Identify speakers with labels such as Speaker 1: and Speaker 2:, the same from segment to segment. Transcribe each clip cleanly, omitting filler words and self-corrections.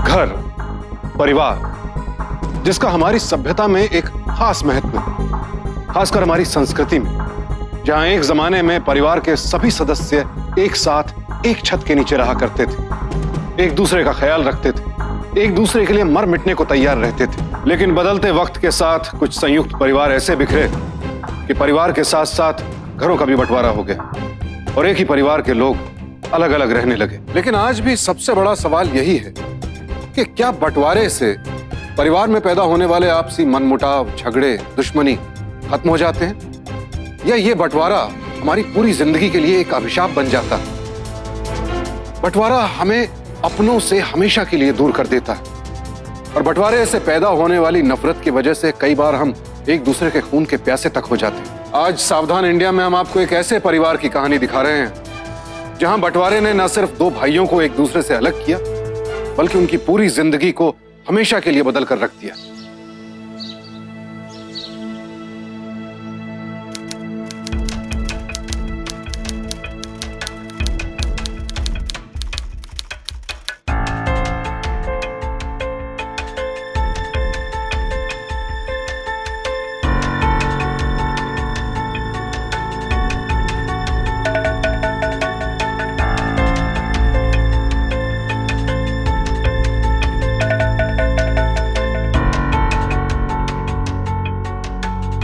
Speaker 1: घर, परिवार, जिसका हमारी सभ्यता में एक खास महत्व है, खासकर हमारी संस्कृति में, जहां एक जमाने में परिवार के सभी सदस्य एक साथ एक छत के नीचे रहा करते थे, एक दूसरे का ख्याल रखते थे, एक दूसरे के लिए मर मिटने को तैयार रहते थे। लेकिन बदलते वक्त के साथ कुछ संयुक्त परिवार ऐसे बिखरे कि परिवार के साथ साथ घरों का भी बंटवारा हो गया और एक ही परिवार के लोग अलग अलग रहने लगे। लेकिन आज भी सबसे बड़ा सवाल यही है कि क्या बंटवारे से परिवार में पैदा होने वाले आपसी मनमुटाव, झगड़े, दुश्मनी खत्म हो जाते हैं, या ये बंटवारा हमारी पूरी जिंदगी के लिए एक अभिशाप बन जाता है? बंटवारा हमें अपनों से हमेशा के लिए दूर कर देता है और बंटवारे से पैदा होने वाली नफरत की वजह से कई बार हम एक दूसरे के खून के प्यासे तक हो जाते हैं। आज सावधान इंडिया में हम आपको एक ऐसे परिवार की कहानी दिखा रहे हैं जहां बंटवारे ने न सिर्फ दो भाइयों को एक दूसरे से अलग किया, बल्कि उनकी पूरी जिंदगी को हमेशा के लिए बदल कर रख दिया।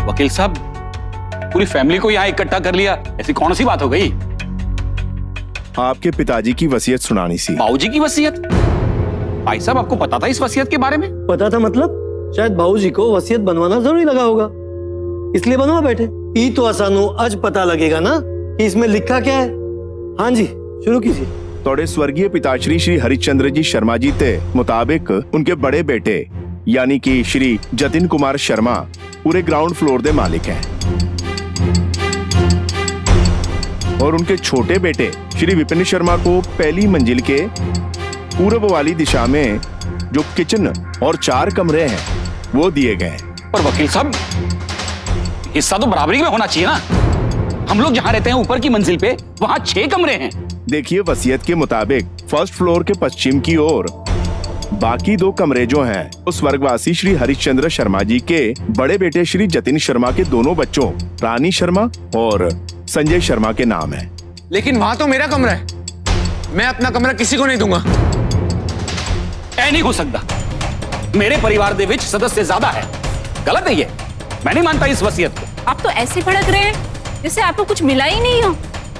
Speaker 2: वकील साहब, पूरी फैमिली को यहाँ इकट्ठा कर लिया, ऐसी कौन सी बात हो गई?
Speaker 3: आपके पिताजी की वसीयत सुनानी सी।
Speaker 2: बाबूजी की वसीयत? भाई साहब, आपको पता था इस वसीयत के बारे में?
Speaker 4: पता था मतलब? शायद बाबूजी को वसीयत बनवाना जरूरी लगा होगा, इसलिए बनवा बैठे। ई तो आसानो आज पता लगेगा ना कि इसमें लिखा क्या है। हाँ जी, शुरू कीजिए।
Speaker 3: तोड़े स्वर्गीय पिताश्री श्री हरिश्चंद्र जी शर्मा जी के मुताबिक उनके बड़े बेटे यानी कि श्री जतिन कुमार शर्मा पूरे ग्राउंड फ्लोर के मालिक हैं और उनके छोटे बेटे श्री विपिन शर्मा को पहली मंजिल के पूर्व वाली दिशा में जो किचन और 4 कमरे हैं वो दिए गए।
Speaker 2: पर वकील साहब, हिस्सा तो बराबरी में होना चाहिए ना। हम लोग जहाँ रहते हैं ऊपर की मंजिल पे, वहाँ 6 कमरे हैं।
Speaker 3: देखिए, वसीयत के मुताबिक फर्स्ट फ्लोर के पश्चिम की ओर बाकी 2 कमरे जो हैं वो स्वर्गवासी श्री हरिश्चंद्र शर्मा जी के बड़े बेटे श्री जतिन शर्मा के दोनों बच्चों रानी शर्मा और संजय शर्मा के नाम है।
Speaker 5: लेकिन वहां तो मेरा कमरा है, मैं अपना कमरा किसी को नहीं दूंगा।
Speaker 2: ऐ नहीं हो सकता, मेरे परिवार दे विच सदस्य ज्यादा है, गलत है ये। मैं नहीं मानता इस वसीयत को।
Speaker 6: आप तो ऐसे भड़क रहे हैं जैसे आपको कुछ मिला ही नहीं हो।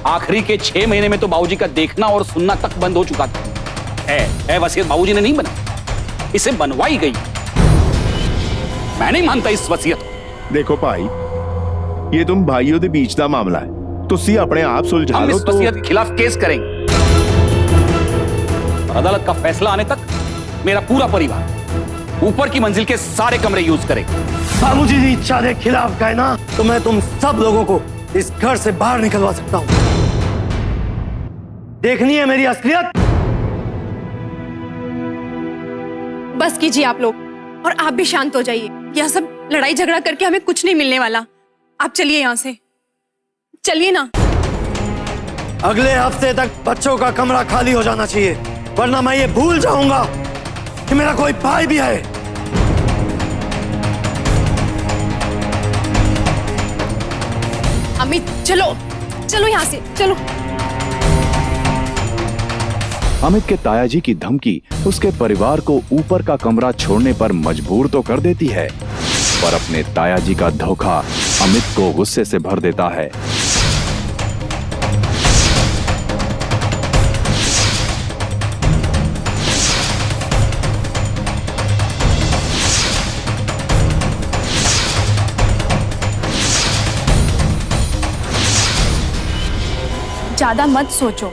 Speaker 2: आखिरी के 6 महीने में तो बाबूजी का देखना और सुनना तक बंद हो चुका था। वसीयत बाबूजी ने नहीं बनाई, इसे बनवाई गई। मैं नहीं मानता इस वसीयत को।
Speaker 3: देखो भाई, ये तुम भाइयों के बीच का मामला है, तुसी अपने आप सुलझा
Speaker 2: हम
Speaker 3: लो।
Speaker 2: इस वसीयत के खिलाफ केस करेंगे और अदालत का फैसला आने तक मेरा पूरा परिवार ऊपर की मंजिल के सारे कमरे यूज करेगा।
Speaker 4: बाबूजी की इच्छा के खिलाफ गए ना तो मैं तुम सब लोगों को इस घर से बाहर निकलवा सकता हूँ। देखनी है मेरी असलियत?
Speaker 6: बस कीजिए आप लोग, और आप भी शांत हो जाइए। यह सब लड़ाई झगड़ा करके हमें कुछ नहीं मिलने वाला। आप चलिए यहाँ से, चलिए ना।
Speaker 4: अगले हफ्ते तक बच्चों का कमरा खाली हो जाना चाहिए, वरना मैं ये भूल जाऊंगा कि मेरा कोई भाई भी है।
Speaker 6: अमित, चलो चलो यहाँ से, चलो।
Speaker 7: अमित के तायाजी की धमकी उसके परिवार को ऊपर का कमरा छोड़ने पर मजबूर तो कर देती है, पर अपने तायाजी का धोखा अमित को गुस्से से भर देता है।
Speaker 6: ज्यादा मत सोचो,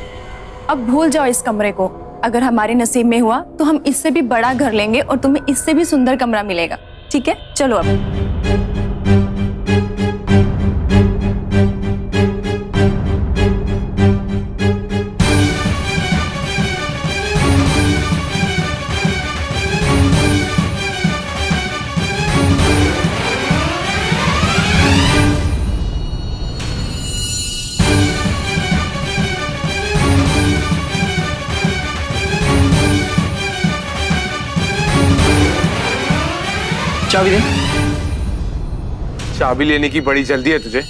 Speaker 6: अब भूल जाओ इस कमरे को। अगर हमारे नसीब में हुआ तो हम इससे भी बड़ा घर लेंगे और तुम्हें इससे भी सुंदर कमरा मिलेगा। ठीक है, चलो अब।
Speaker 5: चाबी दे। चाबी लेने की बड़ी जल्दी है तुझे?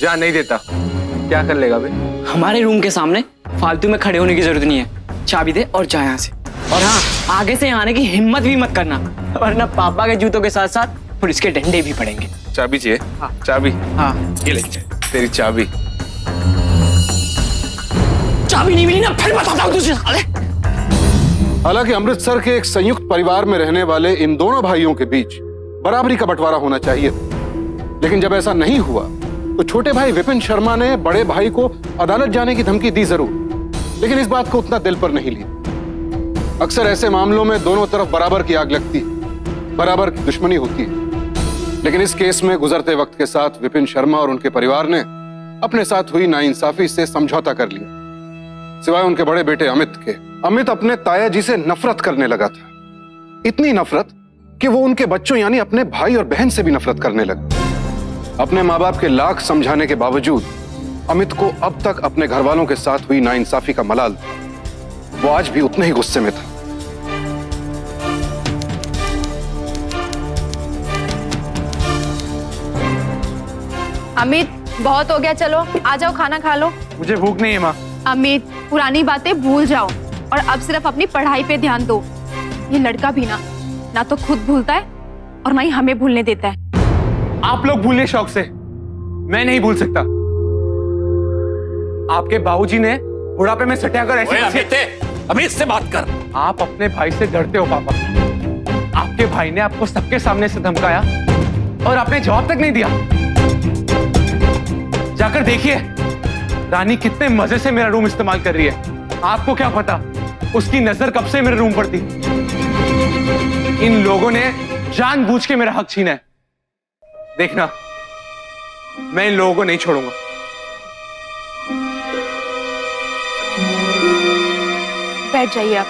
Speaker 5: जा, नहीं देता। क्या कर लेगा बे?
Speaker 8: हमारे रूम के सामने फालतू में खड़े होने की जरूरत नहीं है। चाबी दे और जा यहाँ से। और हाँ, आगे से यहाँ आने की हिम्मत भी मत करना, वरना पापा के जूतों के साथ साथ पुलिस के डंडे भी पड़ेंगे।
Speaker 5: चाबी चाहिए? हाँ। चाबी?
Speaker 8: हाँ,
Speaker 5: ये ले तेरी चाबी।
Speaker 8: चाबी नहीं मिली ना, फिर बताता हूँ तुझे साले।
Speaker 1: हालांकि अमृतसर के एक संयुक्त परिवार में रहने वाले इन दोनों भाइयों के बीच बराबरी का बंटवारा होना चाहिए, लेकिन जब ऐसा नहीं हुआ तो छोटे भाई विपिन शर्मा ने बड़े भाई को अदालत जाने की धमकी दी जरूर, लेकिन इस बात को उतना दिल पर नहीं लिया। अक्सर ऐसे मामलों में दोनों तरफ बराबर की आग लगती है, बराबर की दुश्मनी होती है, लेकिन इस केस में गुजरते वक्त के साथ विपिन शर्मा और उनके परिवार ने अपने साथ हुई नाइंसाफी से समझौता कर लिया, सिवाय उनके बड़े बेटे अमित के। अमित अपने ताया जी से नफरत करने लगा था, इतनी नफरत कि वो उनके बच्चों यानी अपने भाई और बहन से भी नफरत करने लगा। अपने माँ बाप के लाख समझाने के बावजूद अमित को अब तक अपने घर वालों के साथ हुई नाइंसाफी का मलाल था। वो आज भी उतने ही गुस्से में था।
Speaker 6: अमित, बहुत हो गया, चलो आ जाओ, खाना खा लो।
Speaker 5: मुझे भूख नहीं है माँ।
Speaker 6: अमित, पुरानी बातें भूल जाओ और अब सिर्फ अपनी पढ़ाई पे ध्यान दो। ये लड़का भी ना तो खुद भूलता है और ना ही हमें भूलने देता है।
Speaker 5: आप लोग भूलिए शौक से, मैं नहीं भूल सकता। आपके बाबूजी ने बुढ़ापे में सत्याग्रह
Speaker 2: अमित से बात कर।
Speaker 5: आप अपने भाई से डरते हो पापा। आपके भाई ने आपको सबके सामने से धमकाया और आपने जवाब तक नहीं दिया। जाकर देखिए रानी कितने मजे से मेरा रूम इस्तेमाल कर रही है। आपको क्या पता उसकी नजर कब से मेरे रूम पर थी। इन लोगों ने जानबूझ के मेरा हक छीना है। देखना, मैं इन लोगों को नहीं छोड़ूंगा।
Speaker 6: बैठ जाइए आप।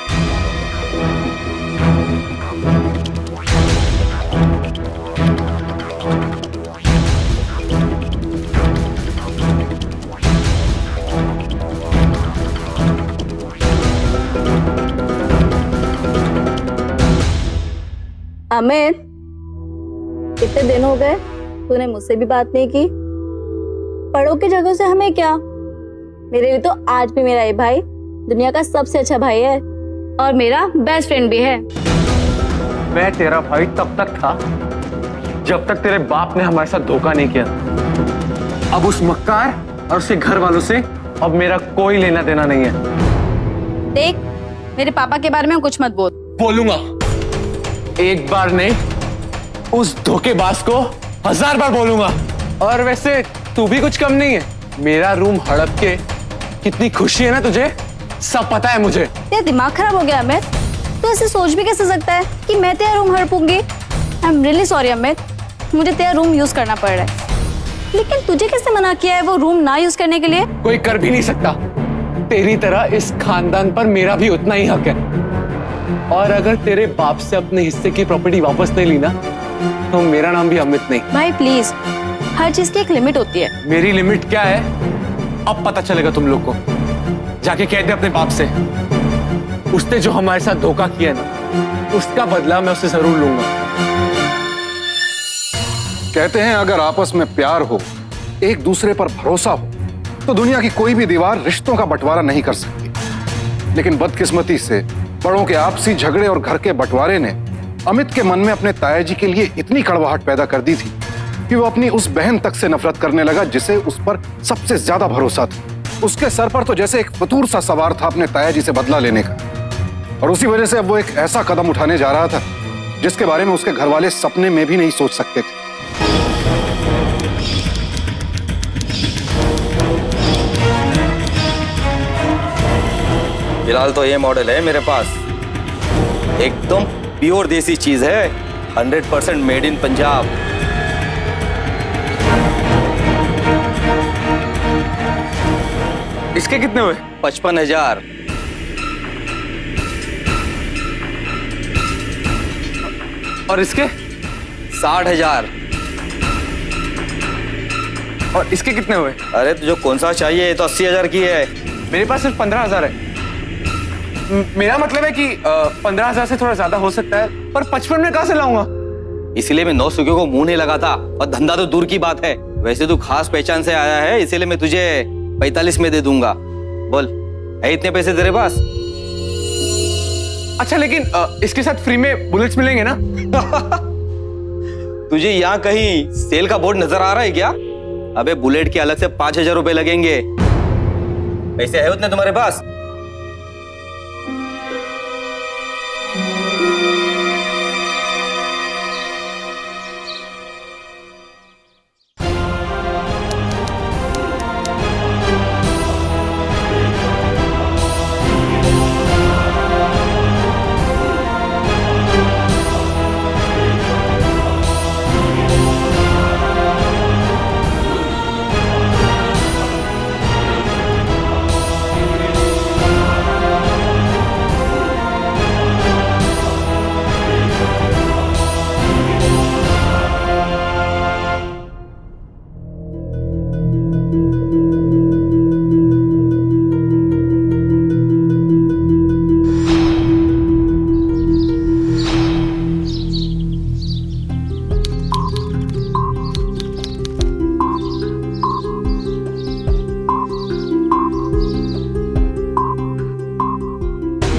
Speaker 9: अमित, कितने दिन हो गए तूने मुझसे भी बात नहीं की। पढ़ो की जगह से हमें क्या, मेरे लिए तो आज भी मेरा ये भाई दुनिया का सबसे अच्छा भाई है और मेरा बेस्ट फ्रेंड भी है।
Speaker 5: मैं तेरा भाई तब तक था जब तक तेरे बाप ने हमारे साथ धोखा नहीं किया। अब उस मक्कार और उसके घर वालों से अब मेरा कोई लेना देना नहीं है।
Speaker 9: देख, मेरे पापा के बारे में कुछ मत बोल।
Speaker 5: बोलूंगा, एक बार नहीं, उस धोखेबाज को 1000 बार बोलूंगा। और वैसे तू भी कुछ कम नहीं है। मेरा रूम हड़प के कितनी खुशी है ना तुझे, सब पता है मुझे।
Speaker 9: तेरा दिमाग खराब हो गया अमित, तू ऐसे सोच भी कैसे सकता है कि मैं तेरा रूम हड़पूंगी। I am really sorry Amit, मुझे तेरा रूम यूज करना पड़ रहा है, लेकिन तुझे किसने मना किया है वो रूम ना यूज करने के लिए?
Speaker 5: कोई कर भी नहीं सकता। तेरी तरह इस खानदान पर मेरा भी उतना ही हक है। और अगर तेरे बाप से अपने हिस्से की प्रॉपर्टी वापस नहीं ली ना, तो मेरा नाम भी अमित नहीं।
Speaker 9: भाई प्लीज, हर चीज की एक लिमिट होती है।
Speaker 5: मेरी लिमिट क्या है अब पता चलेगा तुम लोग को। जाके कह दे अपने बाप से, उसने जो हमारे साथ धोखा किया ना, उसका बदला मैं उससे जरूर लूंगा।
Speaker 1: कहते हैं अगर आपस में प्यार हो, एक दूसरे पर भरोसा हो, तो दुनिया की कोई भी दीवार रिश्तों का बंटवारा नहीं कर सकती। लेकिन बदकिस्मती से बड़ों के आपसी झगड़े और घर के बंटवारे ने अमित के मन में अपने ताया जी के लिए इतनी कड़वाहट पैदा कर दी थी कि वो अपनी उस बहन तक से नफरत करने लगा जिसे उस पर सबसे ज्यादा भरोसा था। उसके सर पर तो जैसे एक फतूर सा सवार था अपने ताया जी से बदला लेने का, और उसी वजह से अब वो एक ऐसा कदम उठाने जा रहा था जिसके बारे में उसके घर वाले सपने में भी नहीं सोच सकते थे।
Speaker 10: फिलहाल तो ये मॉडल है मेरे पास, एकदम प्योर देसी चीज है, 100% मेड इन पंजाब।
Speaker 5: इसके कितने हुए?
Speaker 10: 55,000।
Speaker 5: और इसके?
Speaker 10: 60,000।
Speaker 5: और इसके कितने हुए?
Speaker 10: अरे तुझे कौन सा चाहिए? ये तो 80,000 की है।
Speaker 5: मेरे पास सिर्फ 15,000 है। मेरा मतलब है कि 15,000 से थोड़ा ज्यादा हो सकता है, पर 55 में कहां से लाऊंगा?
Speaker 10: इसीलिए मैं 9 सूखे को मुंह नहीं लगाता, और धंधा तो दूर की बात है। वैसे तू खास पहचान से आया है, इसीलिए मैं तुझे 45 में दे दूंगा। बोल, है इतने पैसे तेरे पास?
Speaker 5: अच्छा, लेकिन इसके साथ फ्री में बुलेट्स मिलेंगे ना?
Speaker 10: तुझे यहाँ कहीं सेल का बोर्ड नजर आ रहा है क्या? अबे बुलेट के अलग से 5,000 रुपए लगेंगे। पैसे है उतने तुम्हारे पास?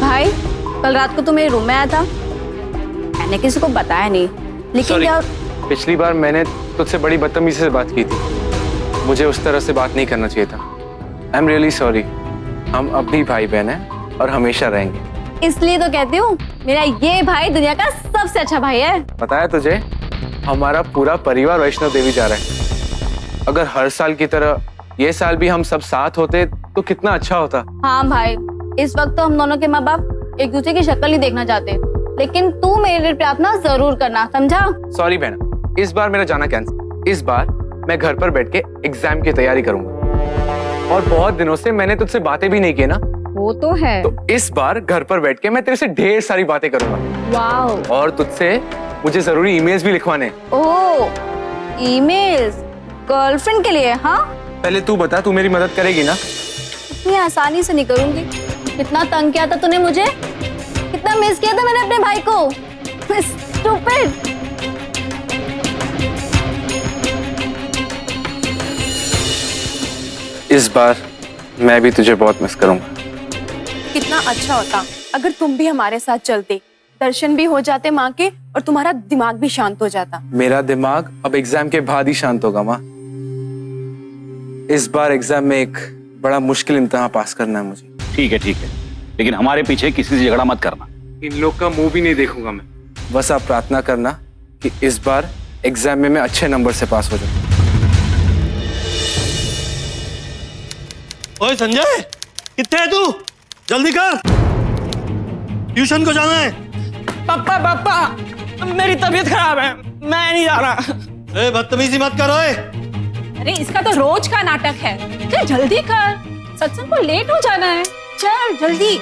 Speaker 9: भाई, कल रात को तू मेरे रूम में आया था, मैंने किसी को बताया नहीं, लेकिन
Speaker 5: Sorry,
Speaker 9: क्या
Speaker 5: पिछली बार मैंने तुझसे बड़ी बदतमीजी से बात की थी। मुझे उस तरह से बात नहीं करना चाहिए था। आई एम रियली सॉरी। हम अब भी भाई बहन हैं और हमेशा रहेंगे।
Speaker 9: इसलिए तो कहती हूँ, मेरा ये भाई दुनिया का सबसे अच्छा भाई है।
Speaker 5: पता है तुझे, हमारा पूरा परिवार वैष्णो देवी जा रहा है। अगर हर साल की तरह ये साल भी हम सब साथ होते तो कितना अच्छा होता।
Speaker 9: हाँ भाई, इस वक्त तो हम दोनों के माँ बाप एक दूसरे की शक्ल नहीं देखना चाहते, लेकिन तू मेरे लिए प्रार्थना जरूर करना, समझा?
Speaker 5: सॉरी बहना, इस बार मेरा जाना कैंसिल। इस बार मैं घर पर बैठ के एग्जाम की तैयारी करूंगा, और बहुत दिनों से मैंने तुझसे बातें भी नहीं की ना।
Speaker 9: वो तो है।
Speaker 5: तो इस बार घर पर बैठ के मैं तेरे से ढेर सारी बातें करूंगा।
Speaker 9: वाओ।
Speaker 5: और तुझसे मुझे जरूरी ईमेल्स भी लिखवाने।
Speaker 9: ओह, ईमेल्स गर्लफ्रेंड के लिए? हाँ,
Speaker 5: पहले तू बता, तू मेरी मदद करेगी ना?
Speaker 9: इतनी आसानी से नहीं करूंगी। कितना तंग किया था तूने मुझे, कितना मिस किया था मैंने अपने भाई को। स्टूपिड।
Speaker 5: इस बार मैं भी तुझे बहुत मिस करूंगा।
Speaker 6: कितना अच्छा होता अगर तुम भी हमारे साथ चलते, दर्शन भी हो जाते माँ के और तुम्हारा दिमाग भी शांत हो जाता।
Speaker 5: मेरा दिमाग अब एग्जाम के बाद ही शांत होगा माँ। इस बार एग्जाम में एक बड़ा मुश्किल इम्तिहान पास करना है मुझे।
Speaker 2: ठीक है, लेकिन हमारे पीछे किसी से झगड़ा मत करना।
Speaker 5: इन लोग का मुंह भी नहीं देखूंगा मैं। बस आप प्रार्थना करना कि इस बार एग्जाम में मैं अच्छे नंबर से पास हो जाऊं।
Speaker 4: ओए संजय, कितने है तू? जल्दी कर, ट्यूशन को जाना है।
Speaker 8: पापा, मेरी तबीयत खराब है, मैं नहीं जा रहा।
Speaker 4: ए, बदतमीजी मत कर ओए।
Speaker 6: अरे इसका तो रोज का नाटक है। चल जल्दी कर, सत्संग को लेट हो जाना है। चल जल्दी।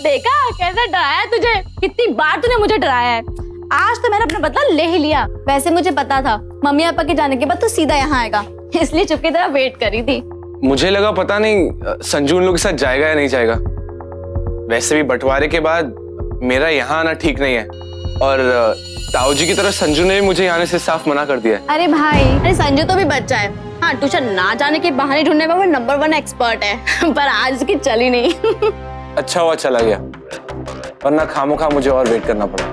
Speaker 9: देखा कैसे डराया तुझे? कितनी बार तूने मुझे डराया है। आज तो मैंने अपना बदला ले ही लिया। वैसे मुझे पता था मम्मी पापा के जाने के बाद तू सीधा यहाँ आएगा, इसलिए चुपकी तरह वेट करी थी।
Speaker 5: मुझे लगा पता नहीं संजू उन लोग के साथ जाएगा या नहीं जाएगा। वैसे भी बंटवारे के बाद मेरा यहाँ आना ठीक नहीं है, और ताऊ जी की तरह संजू ने भी मुझे आने से साफ मना कर दिया है।
Speaker 9: अरे भाई, अरे संजू तो भी बच्चा है। हाँ, ट्यूशन ना जाने के बहाने ढूंढने में वो नंबर 1 एक्सपर्ट है, पर आज उसकी चली नहीं।
Speaker 5: अच्छा हुआ चला गया, वरना खामोखा मुझे और वेट करना पड़ा।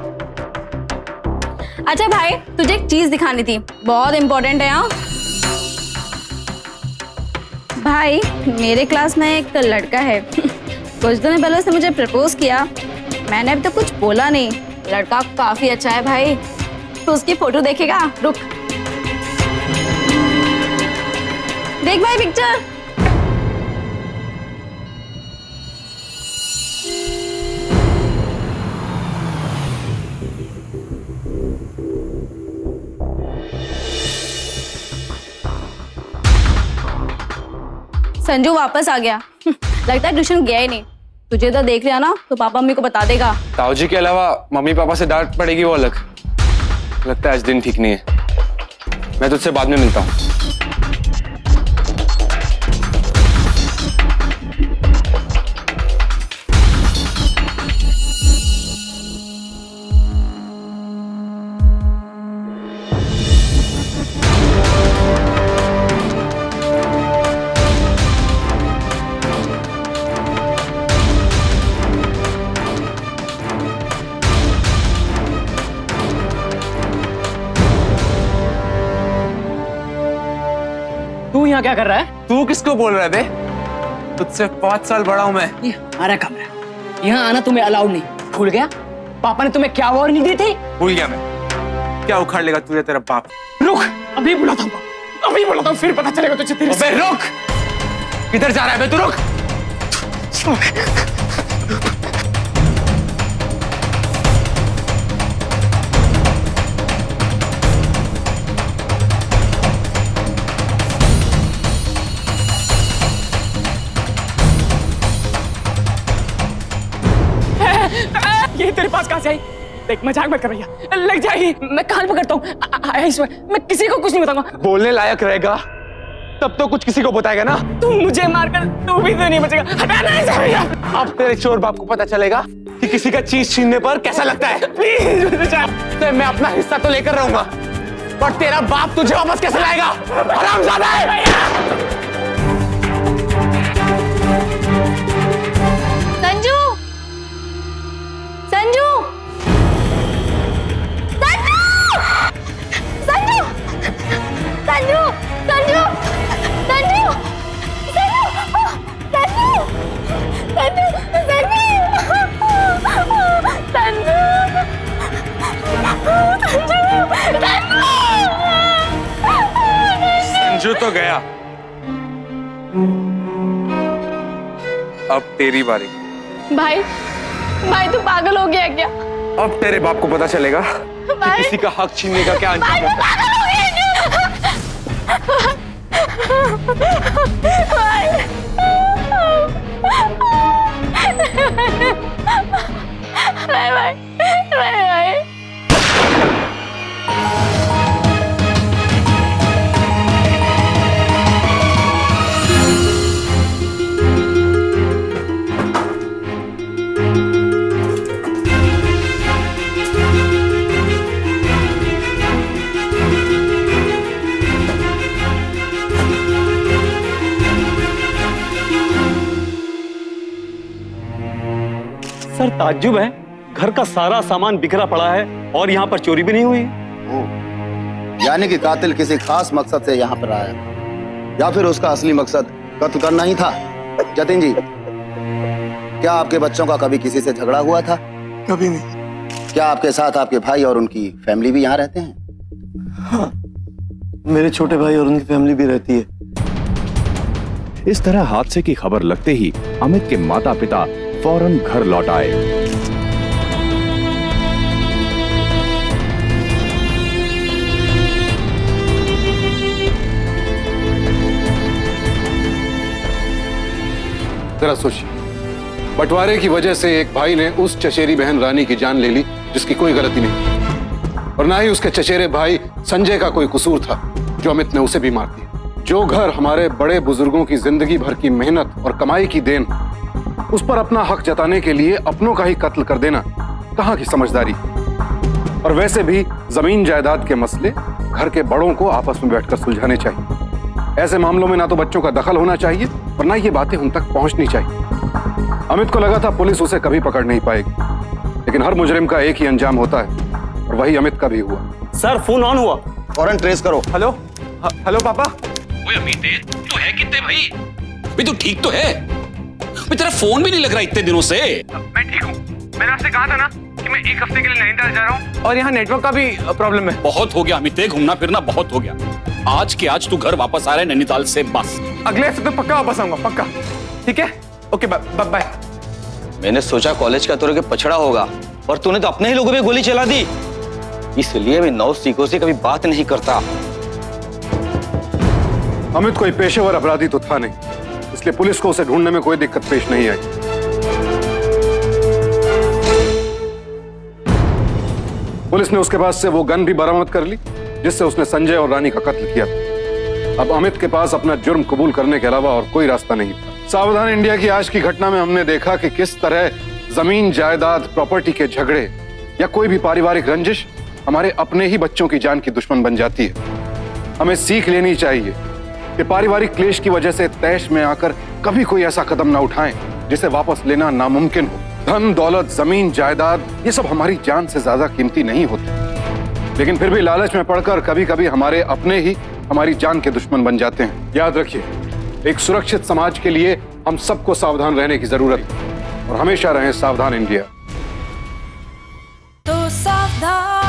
Speaker 9: अच्छा भाई, तुझे एक चीज दिखानी थी, बहुत इंपॉर्टेंट है। हाँ, भाई मेरे क्लास में एक लड़का है कुछ दिन पहले उसने मुझे प्रपोज किया। मैंने अभी तो कुछ बोला नहीं। लड़का काफी अच्छा है भाई, तो उसकी फोटो देखेगा? रुक, देख भाई पिक्चर। संजू वापस आ गया। लगता है ट्यूशन गया ही नहीं। तुझे तो देख लिया ना तो पापा मम्मी को बता देगा।
Speaker 5: ताऊ जी के अलावा मम्मी पापा से डांट पड़ेगी वो अलग। लगता है आज दिन ठीक नहीं है। मैं तुझसे बाद में मिलता हूँ।
Speaker 8: तू यहाँ क्या कर रहा है?
Speaker 5: तू किसको बोल रहा है बे? तुझसे 5 साल बड़ा हूं मैं।
Speaker 8: ये हमारा कमरा, यहाँ आना तुम्हें अलाउड नहीं। भूल गया पापा ने तुम्हें क्या वार्निंग दी थी?
Speaker 5: भूल गया मैं। क्या उखाड़ लेगा तुझे तेरा बाप?
Speaker 8: रुक, अभी बुलाता हूँ, अभी बुलाता हूँ, फिर पता चलेगा तुझे। तेरे
Speaker 5: अबे रुक, किधर जा रहा है बे? तू रुक।
Speaker 8: ये तेरे पास कहाँ से आई? देख मजाक मत कर भैया, लग जाएगी। मैं कान पकड़ता हूँ, मैं किसी को कुछ नहीं बताऊंगा।
Speaker 5: बोलने लायक रहेगा तब तो कुछ किसी को बताएगा ना।
Speaker 8: तुम मुझे मारकर तू भी तो नहीं बचेगा। हटाना है भैया।
Speaker 5: अब तेरे चोर बाप को पता चलेगा कि किसी का चीज छीनने पर कैसा लगता है।
Speaker 8: प्लीज
Speaker 5: तो मैं अपना हिस्सा तो लेकर रहूंगा, पर तेरा बाप तुझे वापस कैसे लाएगा? हरामजादा है।
Speaker 9: संजू, संजू, संजू, संजू, संजू, संजू, संजू, संजू,
Speaker 5: संजू तो गया, अब तेरी बारी।
Speaker 9: भाई, भाई तू पागल हो गया क्या?
Speaker 5: अब तेरे बाप को पता चलेगा कि किसी का हक छीनने का क्या अंजाम होता है।
Speaker 11: सर ताज्जुब है, घर का सारा सामान बिखरा पड़ा है और यहाँ पर चोरी भी नहीं हुई।
Speaker 12: यानी कि कातिल किसी खास मकसद से यहाँ पर आया, या फिर उसका असली मकसद कत्ल करना ही था। जतिन जी, क्या आपके बच्चों का कभी किसी से झगड़ा हुआ था?
Speaker 4: कभी नहीं।
Speaker 12: क्या आपके साथ आपके भाई और उनकी फैमिली भी यहाँ रहते हैं?
Speaker 4: हाँ, मेरे छोटे भाई और उनकी फैमिली भी रहती है।
Speaker 7: इस तरह हादसे की खबर लगते ही अमित के माता पिता फौरन घर लौट आए।
Speaker 1: जरा सोचिए, बंटवारे की वजह से एक भाई ने उस चचेरी बहन रानी की जान ले ली जिसकी कोई गलती नहीं, और ना ही उसके चचेरे भाई संजय का कोई कसूर था जो अमित ने उसे भी मार दिया। जो घर हमारे बड़े बुजुर्गों की जिंदगी भर की मेहनत और कमाई की देन, उस पर अपना हक जताने के लिए अपनों का ही कत्ल कर देना कहाँ की समझदारी। और वैसे भी जमीन जायदाद के मसले घर के बड़ों को आपस में बैठकर सुलझाने चाहिए। ऐसे मामलों में ना तो बच्चों का दखल होना चाहिए और ना ये बातें उन तक पहुंचनी चाहिए। अमित को लगा था पुलिस उसे कभी पकड़ नहीं पाएगी, लेकिन हर मुजरिम का एक ही अंजाम होता है और वही अमित का भी हुआ।
Speaker 11: सर फोन ऑन हुआ,
Speaker 12: फौरन ट्रेस करो।
Speaker 5: हेलो, हेलो पापा।
Speaker 2: ओए अमित तू है कितने भाई? भाई तू ठीक तो है? भाई तेरा फोन भी नहीं लग रहा इतने दिनों से।
Speaker 5: मैं ठीक हूँ। मैंने आपसे कहा था ना कि मैं 1 हफ्ते के लिए नैनीताल जा रहा हूँ और यहाँ नेटवर्क का भी प्रॉब्लम है।
Speaker 2: बहुत हो गया अमित, घूमना फिरना बहुत हो गया। आज के आज तू घर वापस आ रहा है नैनीताल से, बस।
Speaker 5: अगले हफ्ते तो पक्का वापस आऊंगा, पक्का। ठीक है, ओके, बाय बाय।
Speaker 10: मैंने सोचा कॉलेज का तेरे के पछड़ा होगा और तूने तो अपने ही लोगों पे गोली चला दी। इसलिए मैं 9 सीखों से कभी बात नहीं करता।
Speaker 1: अमित कोई पेशेवर अपराधी तो था नहीं, इसलिए पुलिस को उसे ढूंढने में कोई दिक्कत पेश नहीं आई। पुलिस ने उसके पास से वो गन भी बरामद कर ली जिससे उसने संजय और रानी का कत्ल किया था। अब अमित के पास अपना जुर्म कबूल करने के अलावा और कोई रास्ता नहीं था। सावधान इंडिया की आज की घटना में हमने देखा कि किस तरह जमीन जायदाद, प्रॉपर्टी के झगड़े या कोई भी पारिवारिक रंजिश हमारे अपने ही बच्चों की जान की दुश्मन बन जाती है। हमें सीख लेनी चाहिए कि पारिवारिक क्लेश की वजह से तैश में आकर कभी कोई ऐसा कदम ना उठाएं जिसे वापस लेना नामुमकिन हो। धन दौलत, जमीन जायदाद, ये सब हमारी जान से ज्यादा कीमती नहीं होते, लेकिन फिर भी लालच में पड़कर कभी कभी हमारे अपने ही हमारी जान के दुश्मन बन जाते हैं। याद रखिए, एक सुरक्षित समाज के लिए हम सबको सावधान रहने की जरूरत है और हमेशा रहें सावधान इंडिया।
Speaker 13: तो सावधान